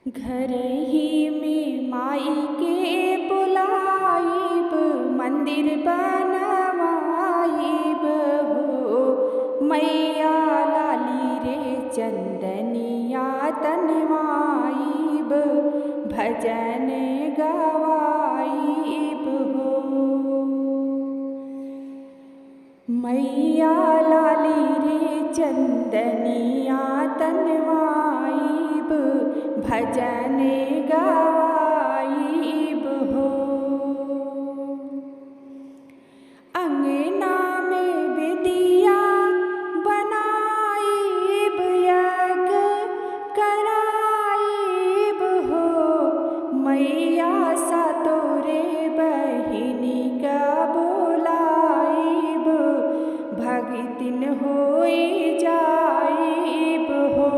घर ही में माई के बुलाइब, मंदिर बनवाइब हो। मैया लाली रे चंदनिया तनवाइब, भजन गवाइब हो। मैया लाली रे चंदनिया तनवाइब, भजन गवाइब हो। अंगना में विदिया बनाइब, यज्ञ कराइब हो। मैया सा तोरे बहिनी का बोलाइब, भगतिन होई जाइब हो।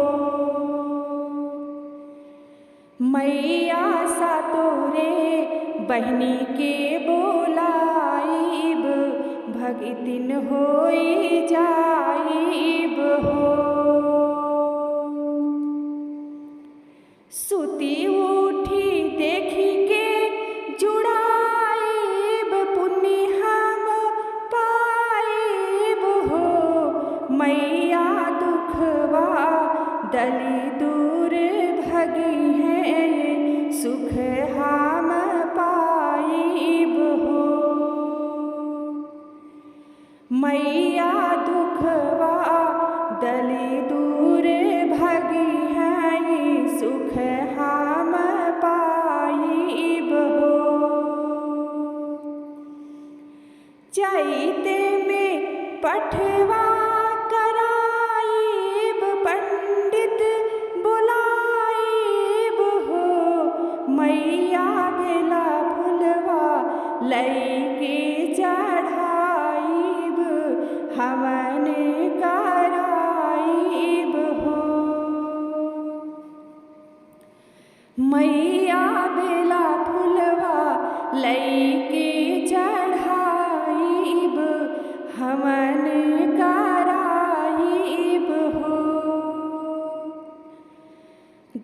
मैया सा तोरे बहिनी के बोलाइब, भगतिन होई जाइब हो। सुती उठी देखी के जुड़ाइब, पुण्य हम पाइब हो। मैया दुखवा दली दूर भगी है, सुख हम पाइब हो। मैया दुखवा दली दूर भगी है, सुख हम पाइब हो। चैते में पठवा कराइब, पंडित बुलाइब हो। मैया बेला फुलवा लैके चढ़ाइब, हवन कराइब हो। मैया बेला फुलवा लैके चढ़ाइब, हवन कराइब हो।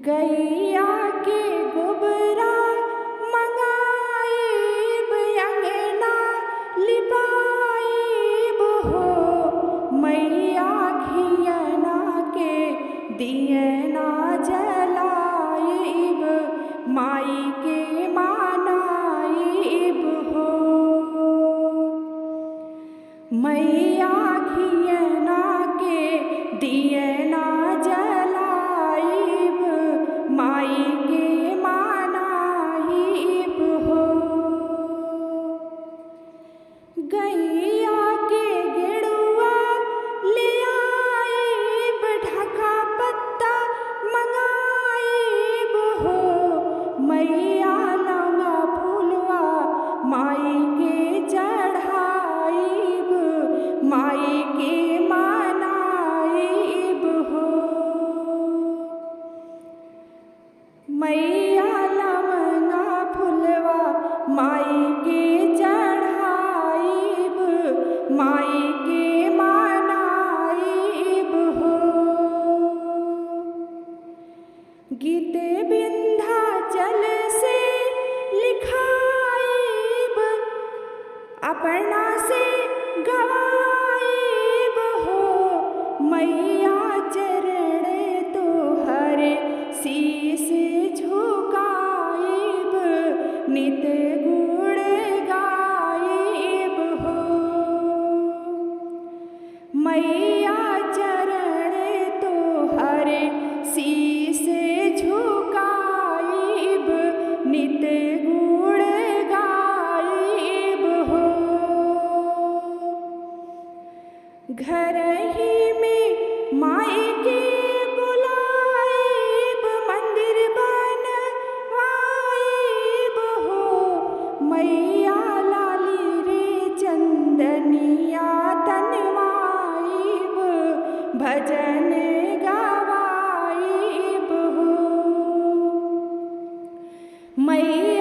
गैया के गोबरा मंगाइब, अंगना लिपाइब हो। मैया घियना के दियना जलाइब, माई के मानाइब हो। मैया घियना के दियना जलाइब, माई के मानाइब हो। गैया के गेड़ुआ ले आइब, ढका पत्ता मंगाइब हो। मैया लौंगा फूलवा माई के चढ़ाइब, माई के मानाइब हो। मैया लवंगा फुलवा माई के चढ़ाइब, माई के मानाइब हो। गीत विंध्याचल से लिखाइब, अपना से गवाइब हो। मैया चरण तोहर शीस झुकाइब, नित गुण गाइब हो। मैया चरण तोहर शीस झुकाइब, नित गुण गाइब हो। घर ही में माई के बुलाइब, मंदिर बनवाइब हो। मैया लाली रे चंदनिया तनवाइब, भजन गवाइब हो। मैया